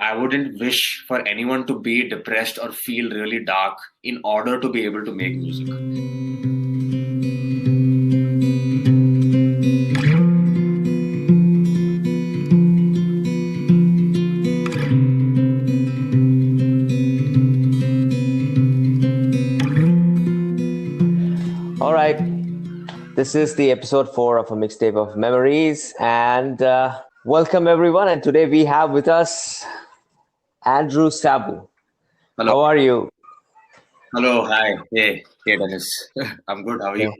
I wouldn't wish for anyone to be depressed or feel really dark in order to be able to make music. All right. This is the episode 4 of a mixtape of memories, and welcome everyone. And today we have with us Andrew Sabu. Hello. How are you? Hello. Hi. Hey, Dennis. I'm good. How are you?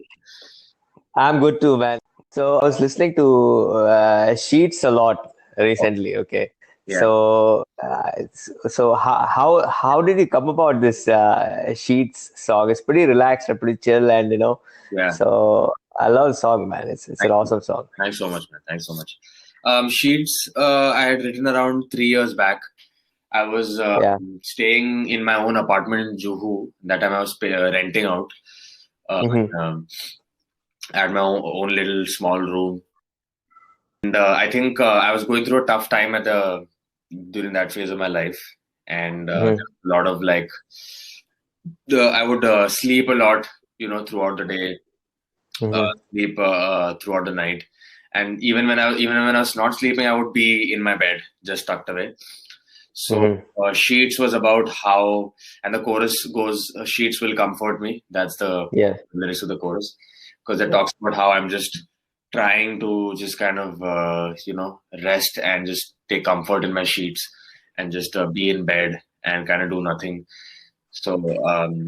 I'm good too, man. So I was listening to Sheets a lot recently. Okay. Yeah. So how did you come about this Sheets song? It's pretty relaxed and pretty chill, and Yeah. So I love the song, man. It's an awesome song. Thanks so much, man. Thanks so much. Sheets I had written around 3 years back. I was staying in my own apartment in Juhu. That time I was renting out. I had my own little small room. And I think I was going through a tough time during that phase of my life. And a lot of I would sleep a lot, throughout the day, sleep throughout the night. And even when I was not sleeping, I would be in my bed, just tucked away. So Sheets was about how, and the chorus goes, Sheets will comfort me. That's the lyrics of the chorus, because it talks about how I'm just trying to just kind of, rest and just take comfort in my sheets and just be in bed and kind of do nothing. So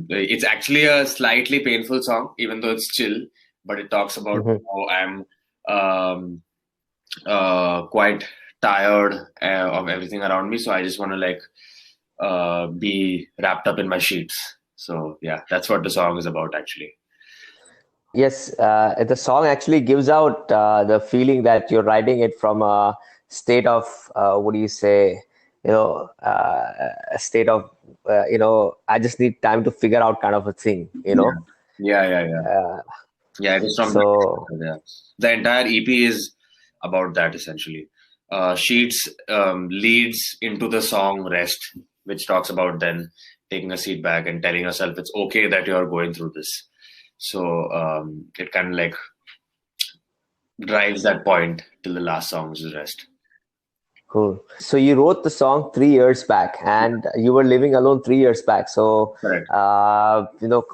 it's actually a slightly painful song, even though it's chill, but it talks about how I'm quite tired of everything around me, so I just want to be wrapped up in my sheets. So yeah, that's what the song is about, actually. Yes, the song actually gives out the feeling that you're writing it from a state of what do you say? A state of I just need time to figure out kind of a thing. Yeah. It is from the entire EP is about that, essentially. Sheets leads into the song Rest, which talks about then taking a seat back and telling yourself it's okay that you're going through this. So it kind of drives that point till the last song, which is Rest. Cool. So you wrote the song 3 years back, and you were living alone 3 years back. So,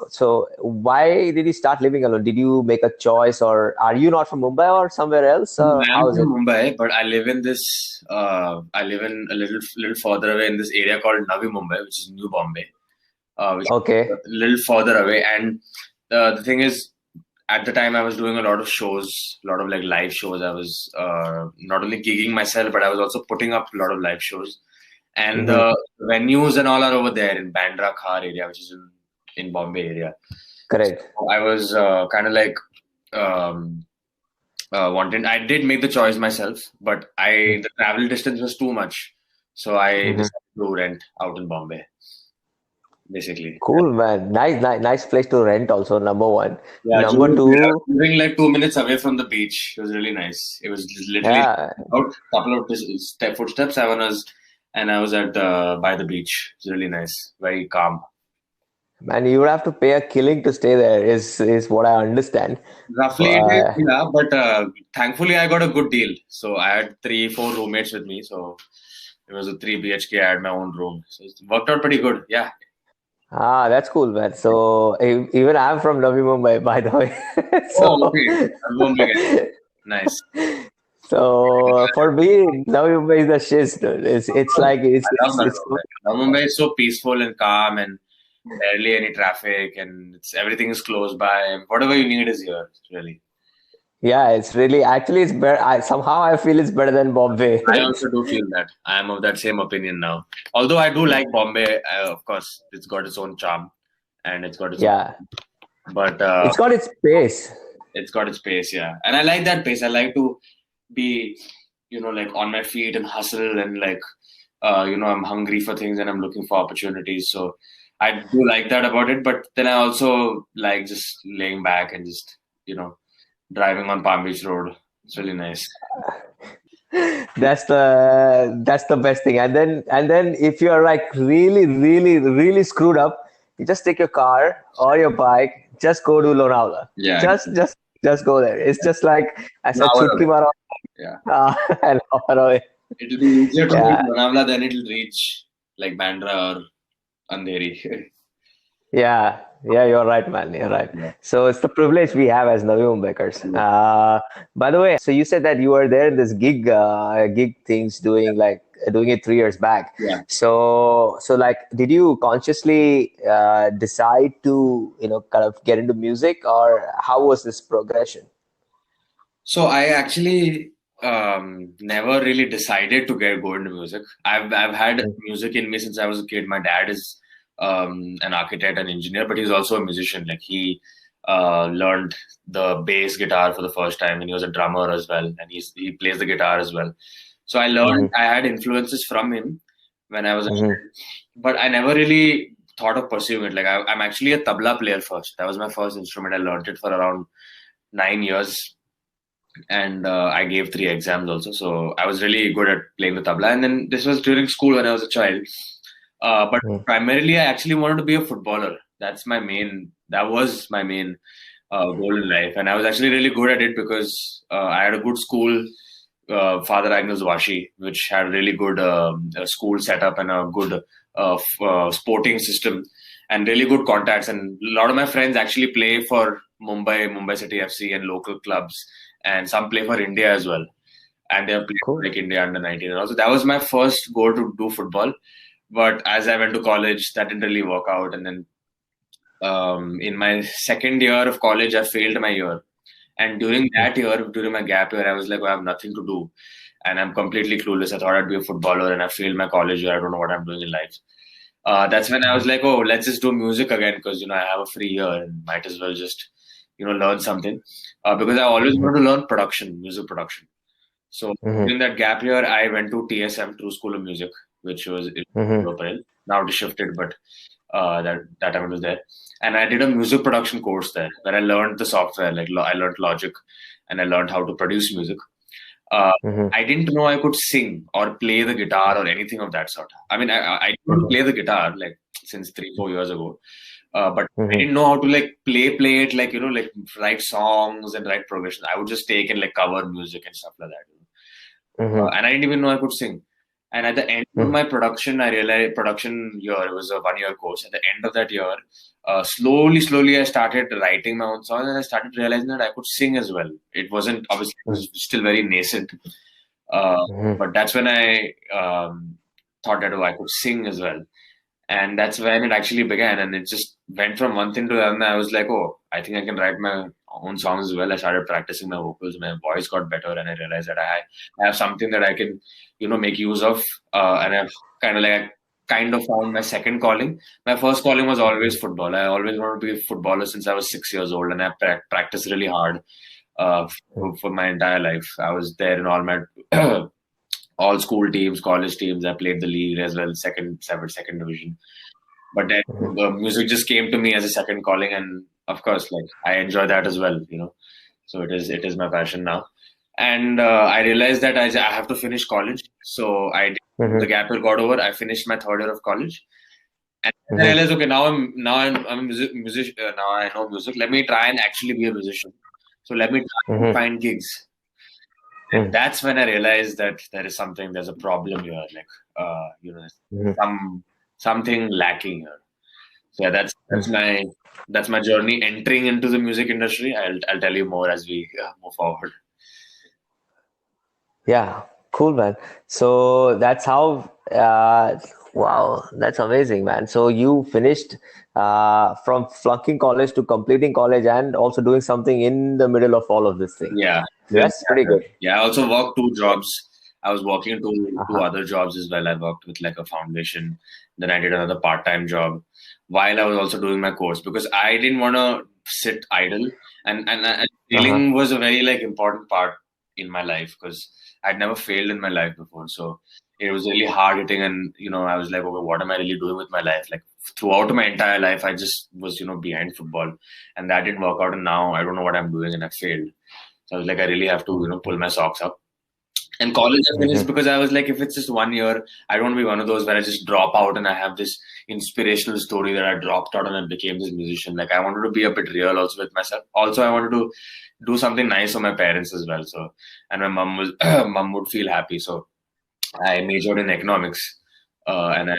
so why did you start living alone? Did you make a choice, or are you not from Mumbai or somewhere else? I am from Mumbai, but I live in this. I live in a little further away in this area called Navi Mumbai, which is New Bombay. Which is a little further away, and the thing is, at the time I was doing a lot of shows, a lot of live shows. I was not only gigging myself, but I was also putting up a lot of live shows. And the venues and all are over there in Bandra Khar area, which is in Bombay area. Correct. So I was wanted. I did make the choice myself, but the travel distance was too much. So I decided to rent out in Bombay. Basically. Cool, man. Nice place to rent also, number one. Yeah, number two, living 2 minutes away from the beach. It was really nice. It was literally out a couple of footsteps. I was at by the beach. It was really nice, very calm. Man, you would have to pay a killing to stay there, is what I understand. Roughly, yeah, but thankfully I got a good deal. So I had 3-4 roommates with me. So it was a 3 BHK. I had my own room. So it worked out pretty good. Yeah. Ah, that's cool, man. So even I'm from Navi Mumbai, by the way. Okay. Mumbai. Nice. So for me, Navi Mumbai is the shiz. It's like Mumbai is so peaceful and calm, and barely any traffic, and everything is close by. Whatever you need is here, really. Yeah, it's really it's better. Somehow I feel it's better than Bombay. I also do feel that. I am of that same opinion now. Although I do like Bombay, of course, it's got its own charm, and it's got its own. But it's got its pace. It's got its pace, yeah, and I like that pace. I like to be, on my feet and hustle, and I'm hungry for things and I'm looking for opportunities. So I do like that about it. But then I also like just laying back and just, driving on Palm Beach Road. It's really nice. That's the best thing. And then if you're like really, really, really screwed up, you just take your car or your bike, just go to Lonavala. Yeah, Just go there. It's just like I an said, hour chutki away. maro, Yeah, an hour away. it'll be easier to reach Yeah, Lonavala than it'll reach like Bandra or Andheri. yeah, you're right, man. You're right. Yeah. So it's the privilege we have as Navi Mumbaikars. By the way, so you said that you were there in this gig things doing it 3 years back. Yeah. So like, did you consciously decide to kind of get into music, or how was this progression? So I actually never really decided to go into music. I've had music in me since I was a kid. My dad is an architect and engineer, but he's also a musician. Like he learned the bass guitar for the first time, and he was a drummer as well, and he plays the guitar as well. So I had influences from him when I was a kid, but I never really thought of pursuing it. Like I'm actually a tabla player first. That was my first instrument. I learned it for around 9 years, and I gave 3 exams also. So I was really good at playing the tabla. And then this was during school when I was a child. But primarily, I actually wanted to be a footballer. That was my main goal in life. And I was actually really good at it because I had a good school, Father Agnes Vashi, which had really good school setup and a good sporting system and really good contacts. And a lot of my friends actually play for Mumbai City FC and local clubs, and some play for India as well. And they have played for like India under 19 and also. That was my first goal to do football. But as I went to college, that didn't really work out. And then in my second year of college, I failed my year. And during that year, during my gap year, I was like, I have nothing to do. And I'm completely clueless. I thought I'd be a footballer, and I failed my college year. I don't know what I'm doing in life. That's when I was like, oh, let's just do music again because, I have a free year and might as well just, learn something. Because I always wanted to learn music production. So during that gap year, I went to TSM, True School of Music, which was in April. Now it shifted, but that time it was there. And I did a music production course there where I learned the software. Like I learned Logic, and I learned how to produce music. I didn't know I could sing or play the guitar or anything of that sort. I mean, I could play the guitar like since 3-4 years ago, but I didn't know how to like play it, like like write songs and write progressions. I would just take and like cover music and stuff like that. And I didn't even know I could sing. And at the end of my production, I realized production year, it was a 1-year course. At the end of that year, slowly, I started writing my own songs, and I started realizing that I could sing as well. It wasn't, obviously, it was still very nascent. But that's when I thought that, I could sing as well. And that's when it actually began. And it just went from one thing to the other. I was like, I think I can write my own songs as well. I started practicing my vocals. My voice got better, and I realized that I have something that I can, make use of. And I've kind of found my second calling. My first calling was always football. I always wanted to be a footballer since I was 6 years old, and I practiced really hard for my entire life. I was there in all my all school teams, college teams. I played the league as well, second division. But then music just came to me as a second calling, and of course, like I enjoy that as well. So it is my passion now. And I realized that I have to finish college. So the gap year got over. I finished my third year of college, and I realized, okay, now I'm a musician. Now I know music. Let me try and actually be a musician. So let me try and find gigs. And that's when I realized that there's a problem here. Like, something lacking here. So yeah, that's my journey entering into the music industry. I'll tell you more as we move forward. Yeah, cool, man. So that's how. Wow, that's amazing, man. So you finished from flunking college to completing college, and also doing something in the middle of all of this thing. Yeah, that's pretty good. Yeah, I also worked 2 jobs. I was working two other jobs as well. I worked with like a foundation. Then I did another part-time job while I was also doing my course, because I didn't want to sit idle. And failing was a very like important part in my life, because I'd never failed in my life before. So it was really hard hitting, and I was like, okay, what am I really doing with my life? Like throughout my entire life, I just was behind football, and that didn't work out. And now I don't know what I'm doing, and I failed. So I was like, I really have to pull my socks up. And college I finished because I was like, if it's just 1 year, I don't want to be one of those where I just drop out and I have this inspirational story that I dropped out and I became this musician. Like, I wanted to be a bit real also with myself. Also, I wanted to do something nice for my parents as well. So, and my mom was mom would feel happy. So, I majored in economics, and I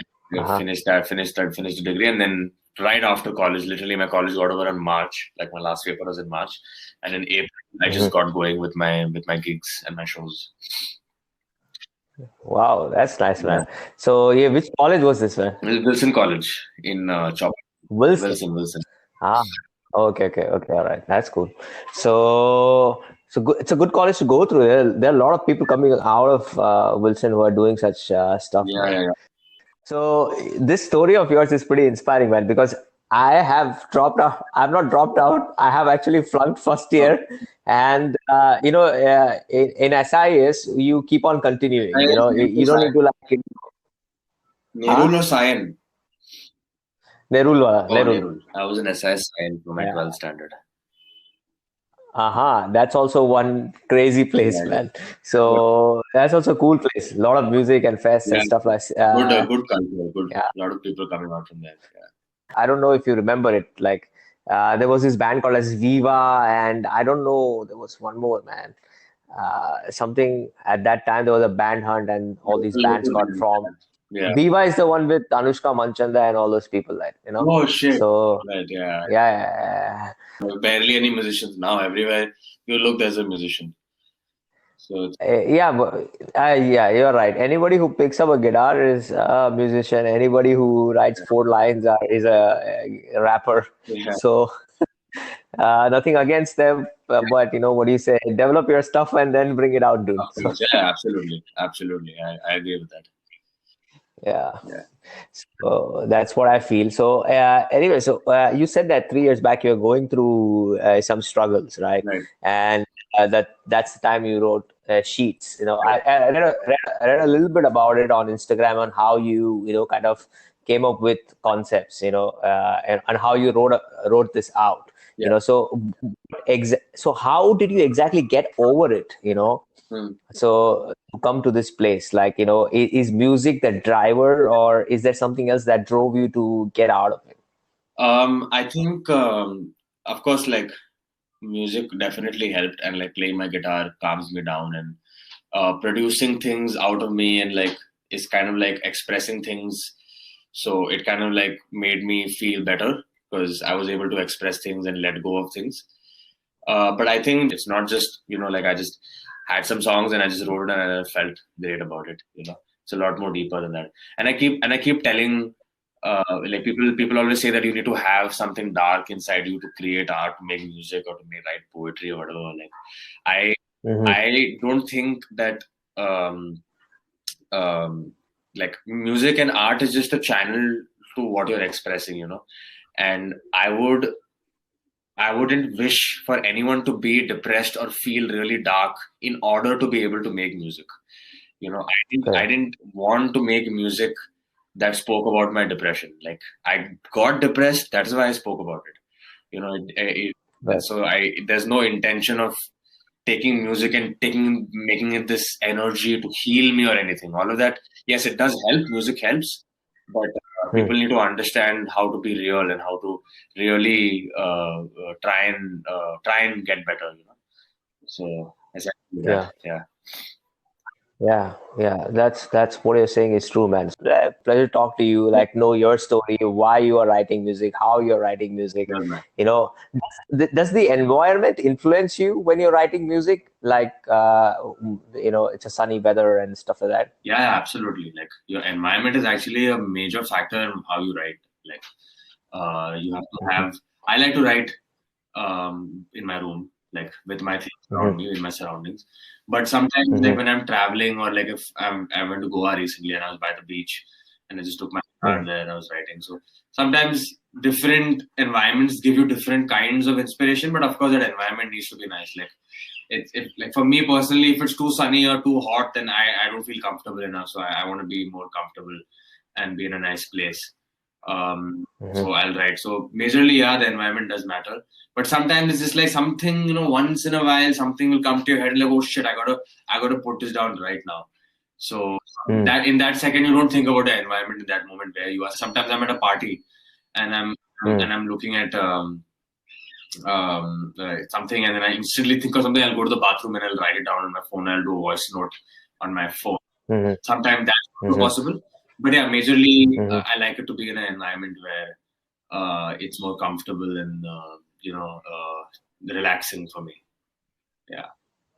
finished the degree, and then right after college, literally my college got over in March. Like my last paper was in March, and in April I just got going with my gigs and my shows. Wow, that's nice, man. So, yeah, which college was this, man? Wilson College in Chop. Wilson. Wilson. Ah, okay. All right, that's cool. So, it's a good college to go through. There are a lot of people coming out of Wilson who are doing such stuff, man. Yeah. So, this story of yours is pretty inspiring, man, because I have dropped out. I've not dropped out. I have actually flunked first year, and in SIS you keep on continuing. You know, you don't need to like Nerul or Sion? Nerul. Nerul. I was in SIS Sion for my 12th standard. That's also one crazy place, man. So that's also a cool place. A lot of music and fests and stuff like that. Good culture. Good. A lot of people coming out from there. Yeah. I don't know if you remember it. Like there was this band called as Viva, and I don't know. There was one more, man. Something at that time there was a band hunt, and all these bands got formed. Yeah. Viva is the one with Anushka Manchanda and all those people, like, you know. Oh shit! So right, yeah. Yeah. Barely any musicians now. Everywhere you look, there's a musician. So yeah, you're right. Anybody who picks up a guitar is a musician. Anybody who writes 4 lines is a rapper. Yeah. So nothing against them, but you know what do you say? Develop your stuff and then bring it out, dude. So, yeah, absolutely. I agree with that. Yeah. So that's what I feel. So anyway, so you said that 3 years back you were going through some struggles, right? And that's the time you wrote Sheets. You know, I read a little bit about it on Instagram on how you kind of came up with concepts, and how you wrote this out. You know, so how did you exactly get over it? So to come to this place, like, is music the driver, or is there something else that drove you to get out of it? I think, of course, like music definitely helped, and like playing my guitar calms me down, and producing things out of me, and like is kind of like expressing things. So it kind of like made me feel better because I was able to express things and let go of things. But I think it's not just, like I just had some songs and I just wrote it and I felt great about it. It's a lot more deeper than that. And I keep telling, like people always say that you need to have something dark inside you to create art, to make music, or to write poetry or whatever. Like I don't think that like music and art is just a channel to what you're expressing, and I wouldn't wish for anyone to be depressed or feel really dark in order to be able to make music. I didn't want to make music that spoke about my depression. Like I got depressed, that's why I spoke about it. So there's no intention of taking music and making it this energy to heal me or anything. All of that, yes, it does help. Music helps, but people need to understand how to be real and how to really try and get better. So exactly that. Yeah, that's what you're saying is true, man. Pleasure to talk to you, like know your story, why you are writing music, how you're writing music. Does the environment influence you when you're writing music? Like, it's a sunny weather and stuff like that. Yeah, absolutely. Like your environment is actually a major factor in how you write. Like, you have to have. I like to write in my room, like with my things around me, in my surroundings. But sometimes, like when I'm traveling, or like if I went to Goa recently and I was by the beach and I just took my guitar there and I was writing. So sometimes different environments give you different kinds of inspiration, but of course that environment needs to be nice. Like like for me personally, if it's too sunny or too hot, then I don't feel comfortable enough. So I want to be more comfortable and be in a nice place. So I'll write. So majorly, yeah, the environment does matter. But sometimes it's just like something, once in a while, something will come to your head like, oh shit, I gotta put this down right now. So that in that second, you don't think about the environment in that moment where you are. Sometimes I'm at a party and I'm looking at something, and then I instantly think of something. I'll go to the bathroom and I'll write it down on my phone. I'll do a voice note on my phone. Sometimes that's not possible, but yeah, majorly I like it to be in an environment where it's more comfortable and relaxing for me. Yeah.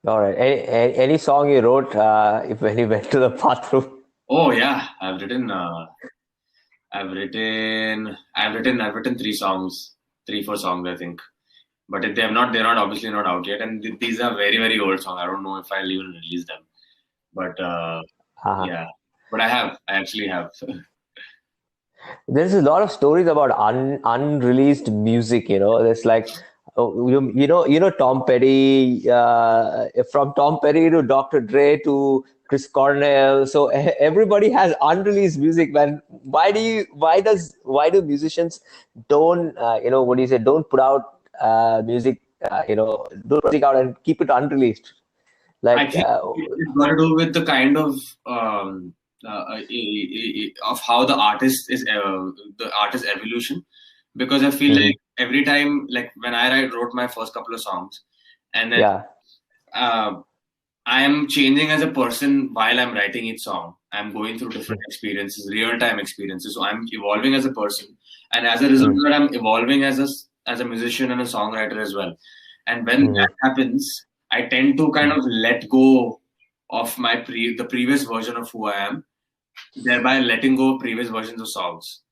All right. Any song you wrote when you went to the bathroom? Oh yeah, I've written 3-4 songs, I think. But they're not obviously not out yet, and these are very, very old songs. I don't know if I'll even release them. But yeah, but I actually have. There's a lot of stories about unreleased music. There's like, Tom Petty, from Tom Petty to Dr. Dre to Chris Cornell. So everybody has unreleased music. Man, why do musicians don't don't put out music? Do music out and keep it unreleased. Like, I think it's got to do with the kind of how the artist evolution, because I feel like every time, like when I wrote my first couple of songs, and then I am changing as a person while I'm writing each song. I'm going through different experiences, real-time experiences. So I'm evolving as a person, and as a result of that, I'm evolving as a musician and a songwriter as well. And when that happens, I tend to kind of let go of the previous version of who I am, thereby letting go of previous versions of songs.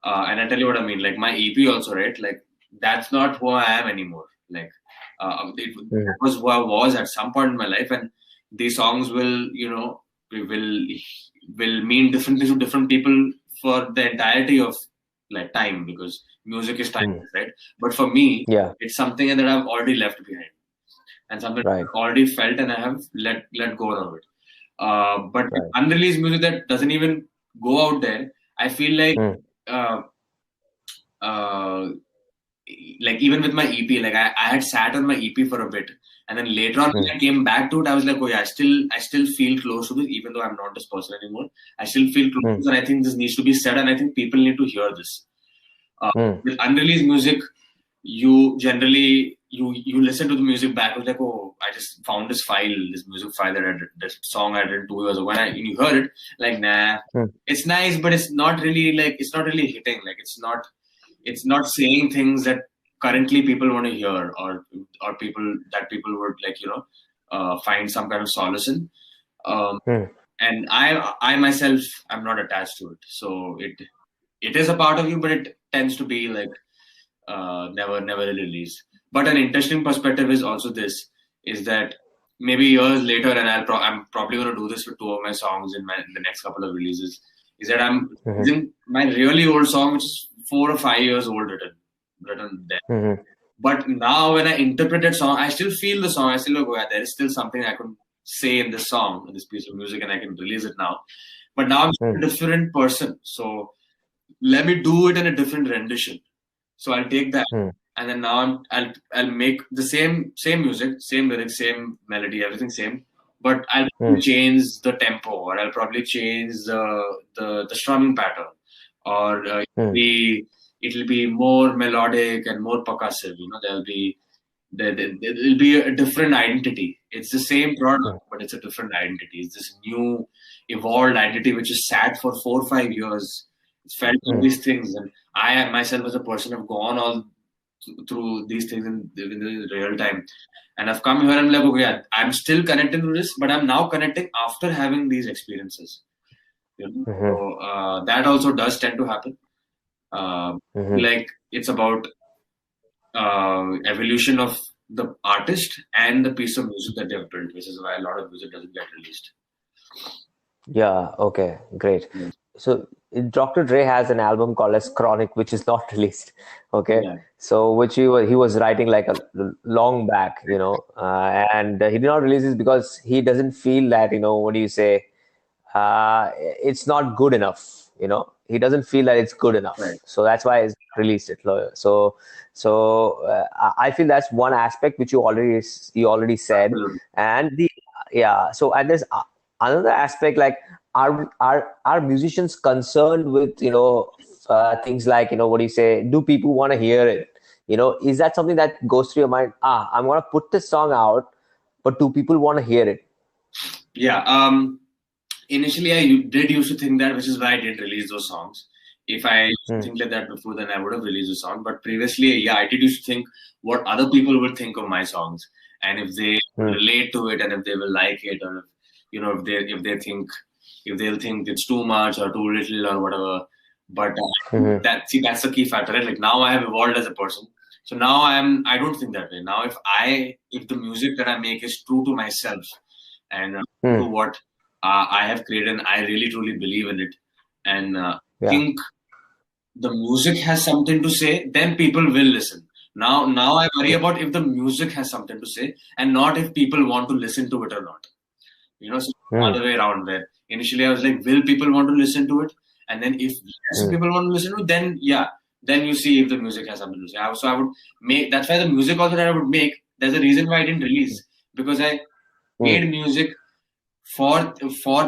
And I tell you what I mean. Like my EP also, right? Like that's not who I am anymore. Like that was who I was at some point in my life, and these songs will mean different things to different people for the entirety of like time, because music is timeless, right? But for me, it's something that I've already left behind, and something I've already felt, and I have let go of it. But unreleased music that doesn't even go out there, I feel like even with my EP, like I had sat on my EP for a bit, and then later on when I came back to it, I was like, oh yeah, I still feel close to this, even though I'm not this person anymore. I still feel close to this, and I think this needs to be said, and I think people need to hear this. With unreleased music, you generally you listen to the music back, it's like, oh, I just found this music file this song I did 2 years ago, and you heard it, like, nah, it's nice, but it's not really hitting. Like it's not saying things that currently people want to hear, or people would find some kind of solace in. And I myself, I'm not attached to it, so it is a part of you, but it tends to be like never really released. But an interesting perspective is also this, is that maybe years later, and I'm probably going to do this with 2 of my songs in the next couple of releases, is that I'm using my really old song, which is 4 or 5 years old, written then. But now when I interpret that song, I still feel the song. I still go, yeah, there is still something I could say in this song, in this piece of music, and I can release it now. But now I'm a different person, so let me do it in a different rendition. So I'll take that, and then now I'll make the same music, same lyrics, same melody, everything same, but I'll change the tempo, or I'll probably change the strumming pattern, or it'll be more melodic and more percussive. There'll be a different identity. It's the same product, but it's a different identity. It's this new evolved identity which is sat for 4 or 5 years. It's felt all these things, and I myself as a person have gone all through these things in real time, and I've come here and I'm like, okay, yeah, I'm still connected to this, but I'm now connecting after having these experiences. So that also does tend to happen. Like it's about evolution of the artist and the piece of music that they've built, which is why a lot of music doesn't get released. Yeah. Okay. Great. So Dr. Dre has an album called as Chronic, which is not released. Okay. Yeah. So which he was writing like a long back, and he did not release this because he doesn't feel that, what do you say? It's not good enough. he doesn't feel that it's good enough. Right. So that's why he's released it. I feel that's one aspect which you already said. Absolutely. And and there's another aspect, like, are musicians concerned with things like, what do you say, do people want to hear it? Is that something that goes through your mind? I'm gonna put this song out, but do people want to hear it? Yeah. Initially, I did used to think that, which is why I didn't release those songs. If I used to think like that before, then I would have released a song. But previously, yeah, I did used to think what other people would think of my songs, and if they relate to it, and if they will like it, or if they'll think it's too much or too little or whatever. But that's the key factor, right? Like, now I have evolved as a person, so now I don't think that way. Now, if the music that I make is true to myself and to what I have created, and I really truly believe in it, and think the music has something to say, then people will listen. Now I worry about if the music has something to say, and not if people want to listen to it or not. So other way around, where initially I was like, will people want to listen to it? And then if people want to listen to it, then you see if the music has something to say. So I would make, that's why the music also that I would make, there's a reason why I didn't release, because I made music for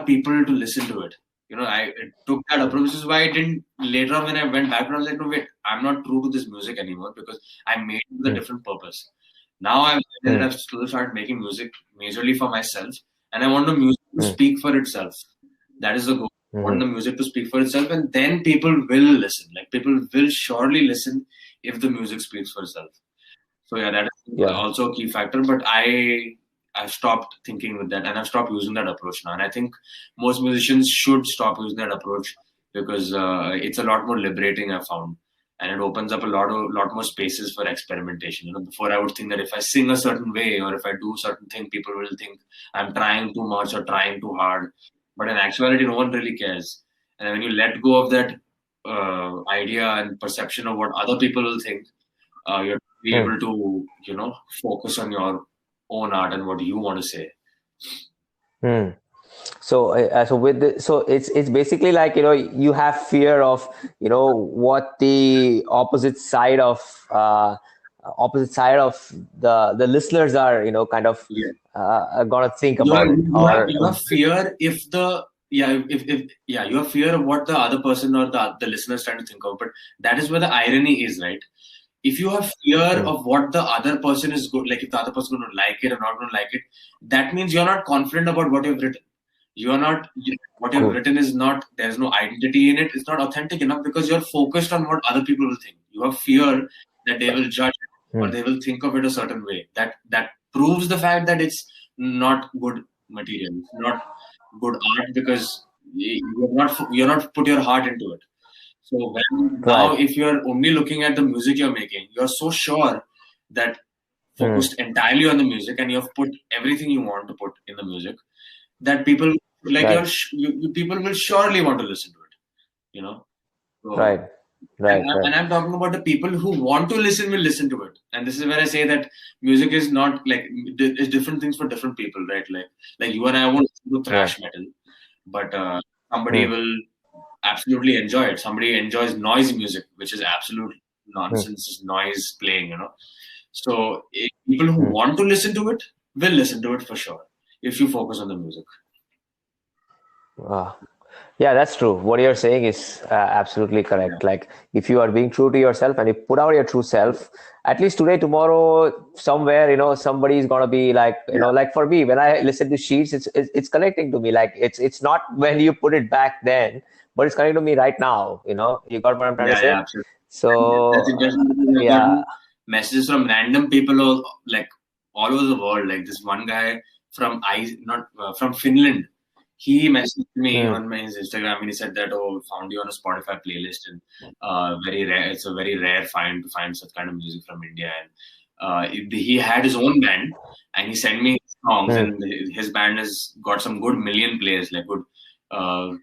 people to listen to it. I took that approach. This is why I didn't, later on when I went back, I was like, no, wait, I'm not true to this music anymore, because I made it with a different purpose. Now I've started making music majorly for myself, and I want the music to speak for itself. That is the goal. I want the music to speak for itself, and then people will listen. Like, people will surely listen if the music speaks for itself. So yeah, that is also a key factor. But I've stopped thinking with that, and I've stopped using that approach now. And I think most musicians should stop using that approach, because it's a lot more liberating, I've found. And it opens up a lot more spaces for experimentation. Before I would think that if I sing a certain way or if I do certain thing, people will think I'm trying too much or trying too hard. But in actuality, no one really cares. And when you let go of that idea and perception of what other people will think, you're be able to, focus on your own art and what you want to say. So it's basically like, you have fear of what the opposite side of the listeners are kind of gonna think about it. You have fear if you have fear of what the other person or the listener is trying to think of. But that is where the irony is, right? If you have fear of what the other person is good, like if the other person is going to like it or not going to like it, that means you're not confident about what you've written. What you've written is not, there's no identity in it. It's not authentic enough, because you're focused on what other people will think. You have fear that they will judge it or they will think of it a certain way. That proves the fact that it's not good material. It's not good art, because you're not put your heart into it. So now, if you're only looking at the music you're making, you're so sure that focused entirely on the music, and you have put everything you want to put in the music, that people people will surely want to listen to it. So, and I'm talking about the people who want to listen will listen to it. And this is where I say that music is not like, it's different things for different people, right? Like you and I won't listen to thrash metal, but somebody will absolutely enjoy it. Somebody enjoys noise music, which is absolute nonsense, noise playing, So people who want to listen to it will listen to it for sure, if you focus on the music. Yeah, that's true. What you're saying is absolutely correct. Yeah. Like, if you are being true to yourself and you put out your true self, at least today, tomorrow, somewhere, somebody is gonna be like, like for me, when I listen to Sheets, it's connecting to me. Like, it's not when you put it back then, but it's connecting to me right now. You got what I'm trying to say? Yeah, absolutely. So that's interesting. Messages from random people all over the world. Like this one guy from from Finland. He messaged me on my Instagram, and he said that, found you on a Spotify playlist, and very rare. It's a very rare find to find such kind of music from India. And he had his own band, and he sent me songs, and his band has got some good million plays, like good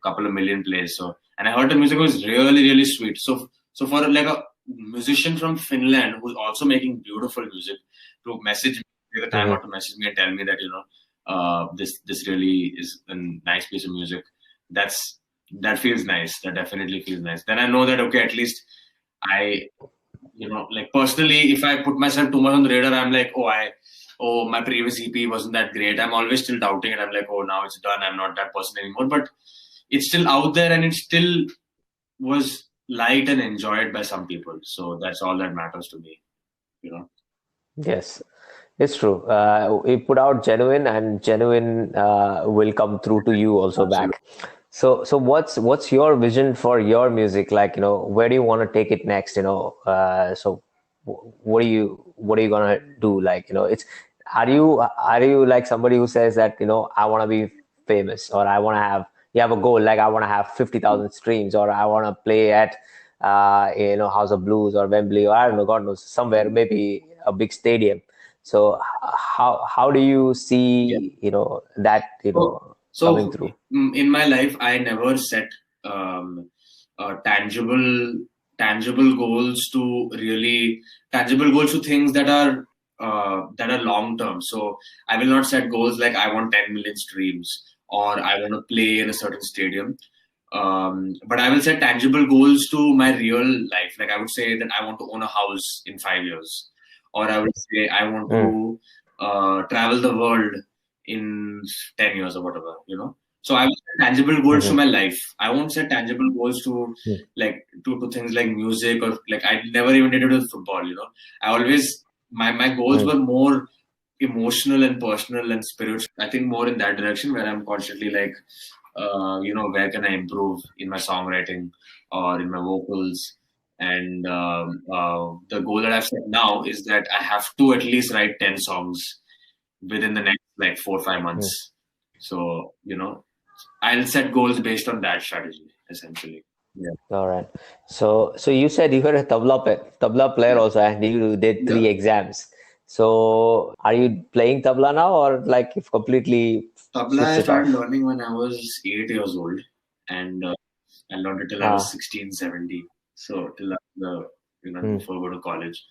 couple of million plays. So, and I heard the music was really, really sweet. So for like a musician from Finland who's also making beautiful music to message me, take the time out to message me and tell me that this really is a nice piece of music. That's that feels nice. That definitely feels nice. Then I know that, okay, at least I, like personally, if I put myself too much on the radar, I'm like, my previous EP wasn't that great. I'm always still doubting it. I'm like, oh, now it's done. I'm not that person anymore. But it's still out there, and it still was liked and enjoyed by some people. So that's all that matters to me, Yes, it's true. You put out genuine, and genuine will come through to you also Absolutely. back. So what's your vision for your music? Like, where do you want to take it next? So what are you gonna do? Like, it's are you like somebody who says that, I want to be famous, or I want to have you have a goal like I want to have 50,000 streams, or I want to play at House of Blues or Wembley, or I don't know, God knows, somewhere, maybe a big stadium. So how do you Yeah. see that coming So through? in my life, I never set um, tangible goals to really tangible goals to things that are long term. So I will not set goals like I want 10 million streams or I want to play in a certain stadium. But I will set tangible goals to my real life. Like I would say that I want to own a house in 5 years, or I would say I want Mm, to travel the world in 10 years or whatever, So I will set tangible goals to mhm, my life. I won't set tangible goals to mm, like to things like music or like I never even did it with football, I always my goals mm, were more emotional and personal and spiritual. I think more in that direction where I'm constantly like, where can I improve in my songwriting or in my vocals? And the goal that I've set now is that I have to at least write 10 songs within the next like 4 or 5 months. mm. So, I'll set goals based on that strategy, essentially. Yeah. All right. So you said you were a tabla player Yeah. also, and you did Yeah. 3 exams. So are you playing tabla now, or like you've completely Tabla, switched I it started off? learning when I was 8 years old, and I learned it till I was Ah, 16, 17. So till mm, before I go to college.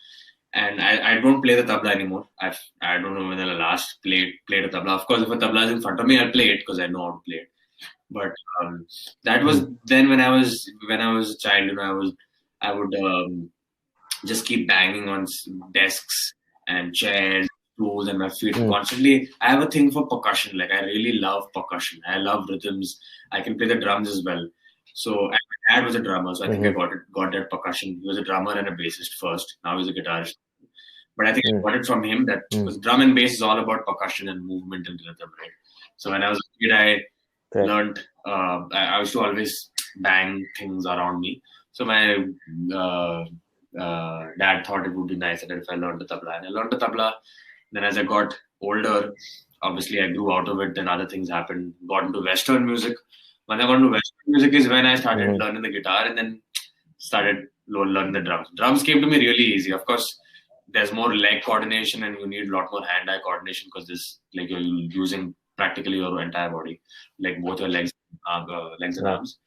And I don't play the tabla anymore. I don't know when I last played a tabla. Of course, if a tabla is in front of me, I'll play it because I know how to play it. But that was mm, then when I was a child. I would just keep banging on desks and chairs, stools, and my feet mm, constantly. I have a thing for percussion. Like I really love percussion. I love rhythms. I can play the drums as well. So and my dad was a drummer, so I think I mhm, got that percussion. He was a drummer and a bassist first. Now he's a guitarist. But I think I mm, got it from him that mm. because drum and bass is all about percussion and movement and rhythm, right? So when I was a kid, I Correct. learned. I used to always bang things around me. So my uh, dad thought it would be nice that if I learned the tabla, and I learned the tabla. Then as I got older, obviously I grew out of it. Then other things happened. Got into Western music. When I got into Western music is when I started Mhm, learning the guitar, and then started learning the drums. Drums came to me really easy. Of course, there's more leg coordination and you need a lot more hand-eye coordination because this like you're using practically your entire body, like both your legs and right. arms.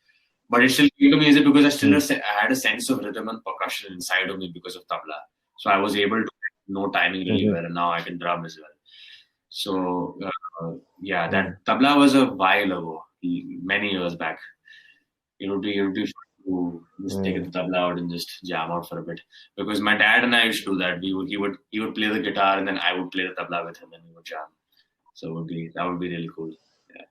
But it still came to me easy because Mm, I had a sense of rhythm and percussion inside of me because of tabla. So I was able to know timing really mhm, well, and now I can drum as well. So yeah, mm, that tabla was a while ago, many years back. It would be fun to just take mm. the tabla out and just jam out for a bit. Because my dad and I used to do that. He would play the guitar and then I would play the tabla with him and we would jam. So that would be really cool. Yeah.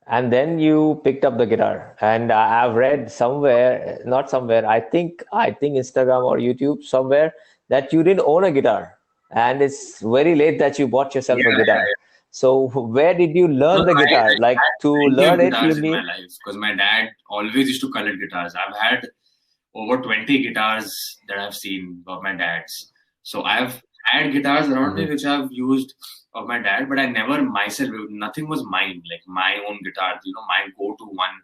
And then you picked up the guitar, and I've read somewhere, not somewhere, I think Instagram or YouTube somewhere, that you didn't own a guitar, and it's very late that you bought yourself a Yeah, guitar. So where did you no, learn the I guitar? Like, had to plenty of learn it, you guitars in my need. life because my dad always used to collect guitars. I've had over 20 guitars that I've seen of my dad's. So I've had guitars around me Mhm, which I've used of my dad, but I never myself, nothing was mine, like my own guitar, my go-to one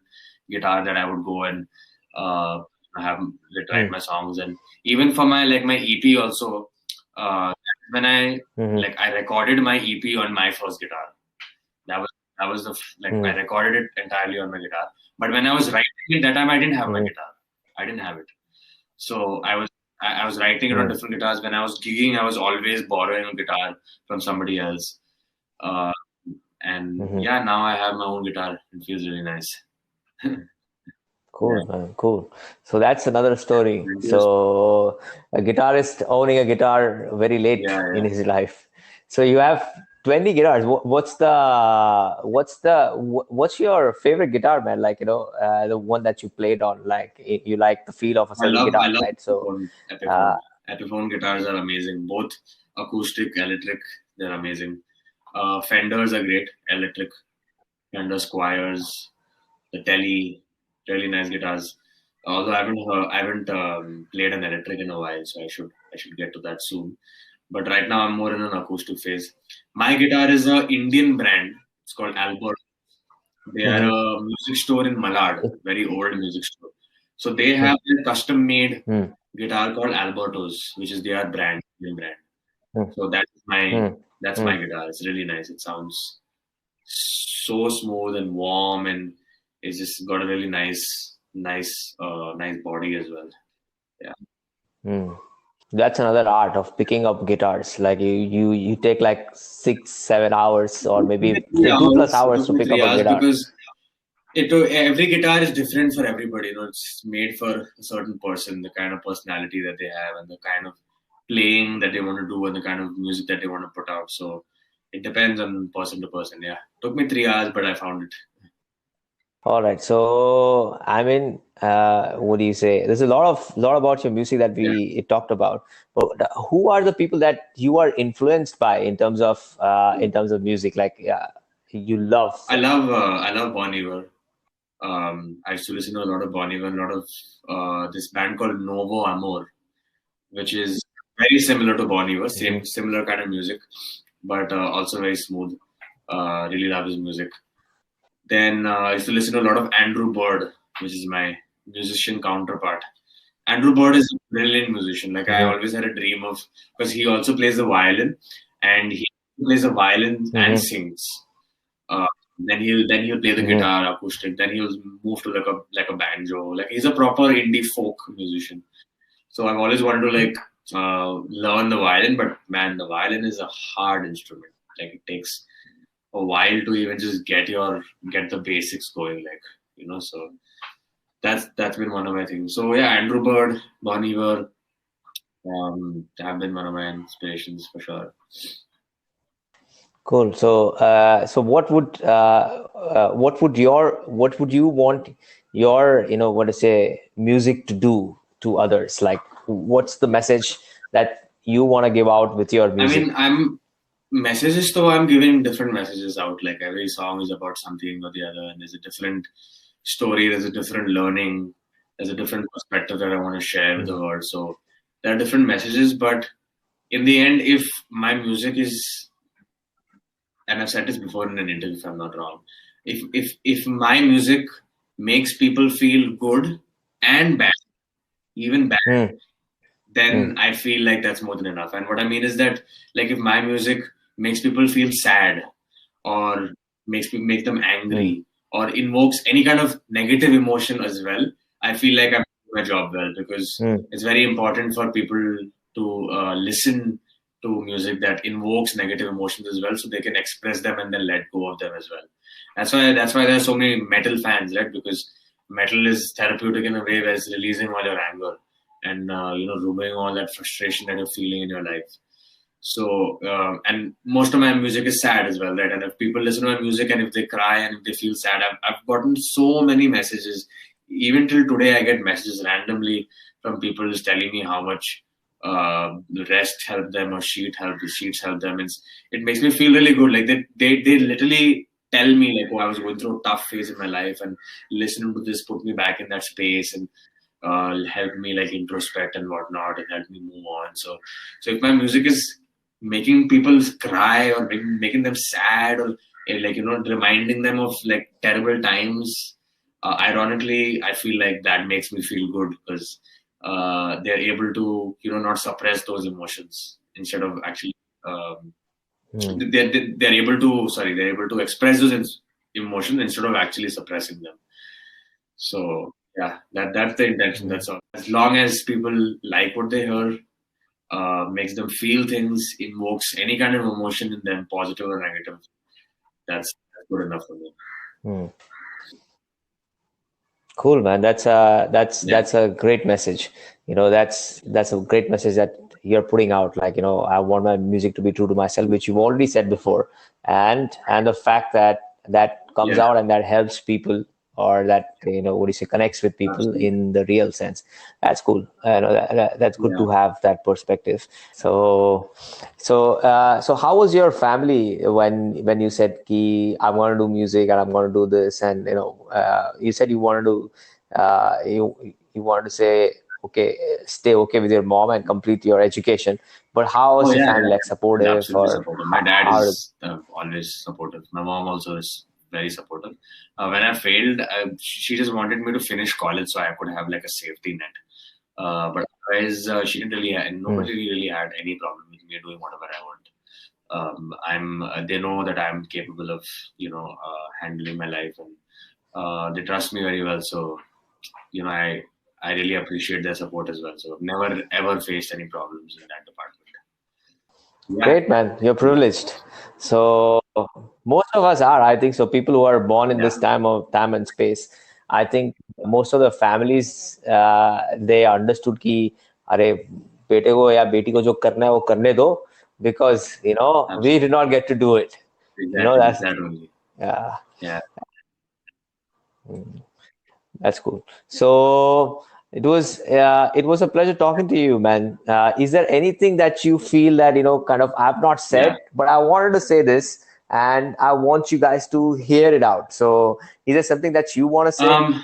guitar that I would go and uh, have like, write mm, my songs. And even for my EP also, uh, when mhm, I recorded my EP on my first guitar. That was that was like I mm, recorded it entirely on my guitar. But when I was writing it, that time I didn't have my mm, guitar. I didn't have it. So I was writing it on mm, different guitars. When I was gigging, I was always borrowing a guitar from somebody else. Uh, and mhm. yeah, now I have my own guitar. It feels really nice. Cool, man. Cool. So that's another story. Thank you. So a guitarist owning a guitar very late in his life. So you have 20 guitars. What's your favorite guitar, man? Like, the one that you played on, like you like the feel of a certain I guitar, love right? So, Epiphone. Epiphone guitars are amazing. Both acoustic, electric, they're amazing. Fenders are great. Electric, Fender Squires, the Telly, really nice guitars. Although I haven't played an electric in a while, so I should get to that soon. But right now I'm more in an acoustic phase. My guitar is a Indian brand. It's called Albert. They are a music store in Malad, very old music store. So they have a custom made guitar called Alberto's, which is their brand, Indian brand. So that's my guitar. It's really nice. It sounds so smooth and warm, and it's just got a really nice body as well. Yeah. That's another art of picking up guitars. Like you take like 6-7 hours or maybe 2+ hours to pick up a guitar. Because every guitar is different for everybody. It's made for a certain person, the kind of personality that they have, and the kind of playing that they want to do, and the kind of music that they want to put out. So it depends on person to person. Yeah, took me 3 hours, but I found it. All right. So I mean, what do you say? There's a lot about your music that we talked about. But who are the people that you are influenced by in terms of music? Like, you love. I love Bon Iver. I used to listen to a lot of Bon Iver, a lot of this band called Novo Amor, which is very similar to Bon Iver, similar kind of music, but also very smooth. Really love his music. Then I used to listen to a lot of Andrew Bird, which is my musician counterpart. Andrew Bird is a brilliant musician. Like I always had a dream of, because he also plays the violin, and he plays the violin and sings. Then he'll play the guitar acoustic. Then he'll move to like a banjo. Like he's a proper indie folk musician. So I've always wanted to learn the violin, but man, the violin is a hard instrument. Like it takes a while to even just get the basics going. So that's been one of my things. So yeah, Andrew Bird, Bon Iver, have been one of my inspirations for sure. Cool. So, what would you want your music to do to others? Like, what's the message that you want to give out with your music? I mean, I'm giving different messages out. Like every song is about something or the other, and there's a different story, there's a different learning, there's a different perspective that I want to share with the world. So there are different messages, but in the end, if my music is, and I've said this before in an interview if I'm not wrong, if my music makes people feel good and bad, even bad, then I feel like that's more than enough. And what I mean is that, like, if my music makes people feel sad, or make them angry, or invokes any kind of negative emotion as well, I feel like I'm doing my job well, because it's very important for people to listen to music that invokes negative emotions as well, so they can express them and then let go of them as well. That's why there are so many metal fans, right? Because metal is therapeutic in a way where it's releasing all your anger and removing all that frustration that you're feeling in your life. So and most of my music is sad as well, right? And if people listen to my music and if they cry and if they feel sad, I've gotten so many messages. Even till today, I get messages randomly from people just telling me how much rest helped them or sheets helped them. It makes me feel really good. Like they literally tell me, like, oh, I was going through a tough phase in my life, and listening to this put me back in that space and helped me like introspect and whatnot, and helped me move on. So if my music is making people cry or making them sad, or reminding them of like terrible times, ironically, I feel like that makes me feel good, because they're able to not suppress those emotions. Instead of actually they're able to express those emotions instead of actually suppressing them. So yeah, that's the intention. That's all. As long as people like what they hear, makes them feel things, invokes any kind of emotion in them, positive or negative, that's good enough for me. Cool, man. Yeah, That's a great message. That's a great message that you're putting out. Like, I want my music to be true to myself, which you've already said before, and the fact that that comes yeah, out and that helps people, or that what do you say, connects with people absolutely. in the real sense. That's cool. That's good Yeah, to have that perspective. So how was your family when you said ki I'm going to do music and I'm going to do this, and you said you wanted to say okay, stay okay with your mom and complete your education, but how oh was your yeah, family, yeah, like, yeah. supportive, Absolutely or supportive. My dad how did? is always supportive. My mom also is very supportive. When I failed, she just wanted me to finish college so I could have like a safety net. But otherwise, she didn't really, Hmm. nobody really had any problem with me doing whatever I want. They know that I'm capable of, handling my life, and they trust me very well. So, I really appreciate their support as well. So I've never ever faced any problems in that department. Yeah, Great, man. You're privileged. So most of us are, I think so. People who are born in yeah, this time and space, I think most of the families, they understood कि अरे बेटे को या बेटी को जो करना है वो करने दो, because we did absolutely. not get to do it. Exactly. That's That only. yeah. Yeah. That's cool. So it was a pleasure talking to you, man. Is there anything that you feel that kind of I've not Yeah. said, but I wanted to say this, and I want you guys to hear it out. So is there something that you want to say? Um,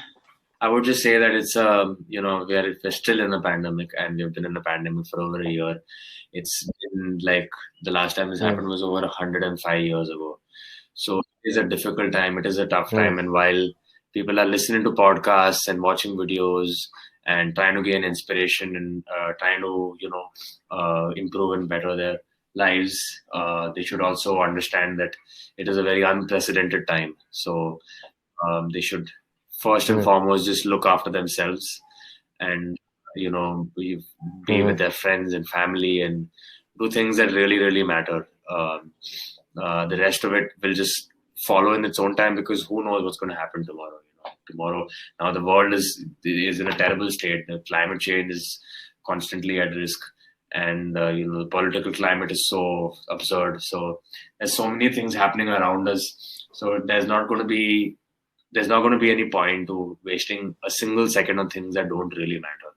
I would just say that it's we're still in a pandemic, and we've been in a pandemic for over a year. It's been like the last time this Mm, happened was over 105 years ago. So it is a difficult time. It is a tough mm, time. And while people are listening to podcasts and watching videos and trying to gain inspiration and trying to, improve and better their lives, they should also understand that it is a very unprecedented time. So they should first and mm, foremost just look after themselves, and be with mm, their friends and family and do things that really really matter. The rest of it will just follow in its own time, because who knows what's going to happen tomorrow. Tomorrow, now the world is in a terrible state. The climate change is constantly at risk, and the political climate is so absurd. So there's so many things happening around us. So there's not going to be any point to wasting a single second on things that don't really matter.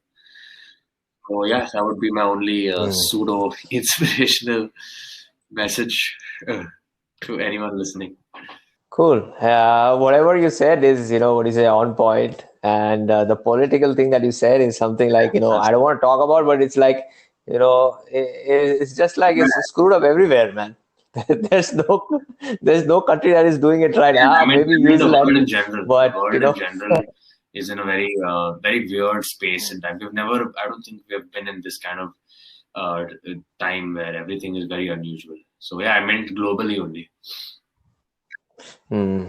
So yeah, that would be my only mm. pseudo inspirational message to anyone listening. Cool. Whatever you said is, what you say, on point. And the political thing that you said is something like, That's I don't want to talk about, but it's like, it's just like it's screwed up everywhere, man. There's no, there's no country that is doing it right. Yeah, Ah, maybe I mean, New the world Zealand, in general. The but world in general is in a very, very weird space and time. I don't think we've been in this kind of uh, time where everything is very unusual. So yeah, I meant globally only. hmm.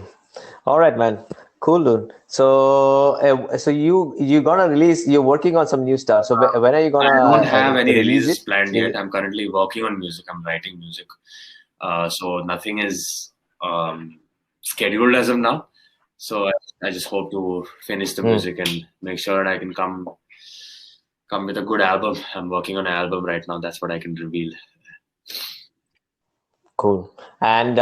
All right, man. Cool, dude. So you gonna release? You're working on some new stuff. So when are you I gonna don't have any release releases it? planned yet. I'm currently working on music. I'm writing music. So nothing is scheduled as of now. So I just hope to finish the Hmm. music and make sure that I can come with a good album. I'm working on an album right now. That's what I can reveal. Cool. And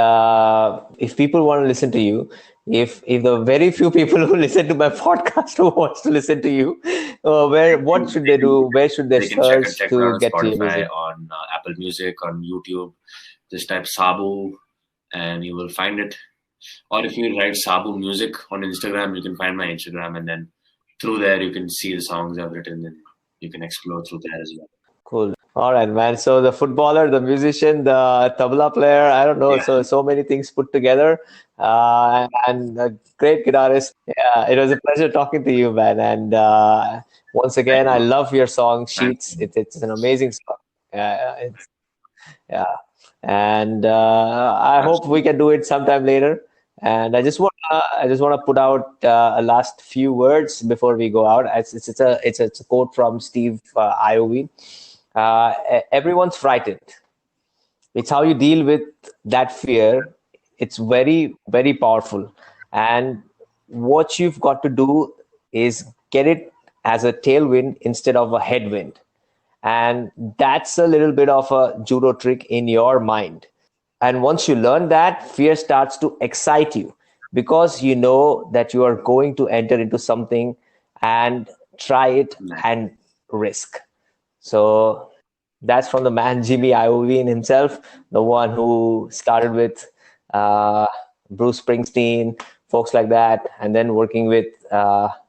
if people want to listen to you, if the very few people who listen to my podcast who wants to listen to you, what should They they can do? Where should they they can check it search check it out to on get to your Spotify, music? on Apple Music, on YouTube. Just type Sabu, and you will find it. Or if you write Sabu Music on Instagram, you can find my Instagram, and then through there you can see the songs I've written, and you can explore through there as well. Cool. All right, man. So the footballer, the musician, the tabla player, I don't know. Yeah, So many things put together. And a great guitarist. Yeah, it was a pleasure talking to you, man. And once again, I thank love your song thank Sheets. you. It's an amazing song. It's, yeah. And I hope we Absolutely. can do it sometime later. And I just want to put out a last few words before we go out. It's a quote from Steve Iovine. Everyone's frightened. It's how you deal with that fear. It's very, very powerful. And what you've got to do is get it as a tailwind instead of a headwind. And that's a little bit of a judo trick in your mind. And once you learn that, fear starts to excite you because you know that you are going to enter into something and try it and risk. So that's from the man Jimmy Iovine himself, the one who started with Bruce Springsteen, folks like that, and then working with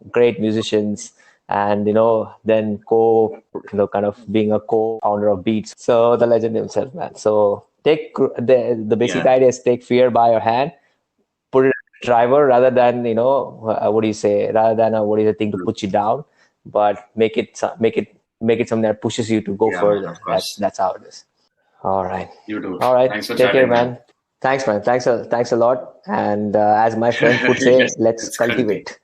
great musicians, and then kind of being a co-founder of Beats. So the legend himself, man. So take the basic idea is take fear by your hand, put it in the driver rather than what do you say, rather than what is the thing to put you down, but make it something that pushes you to go further. That's how it is. All right. You too. All right. Thanks for Take care, chatting, man. Thanks, man. Thanks a lot. And as my friend would say, let's cultivate.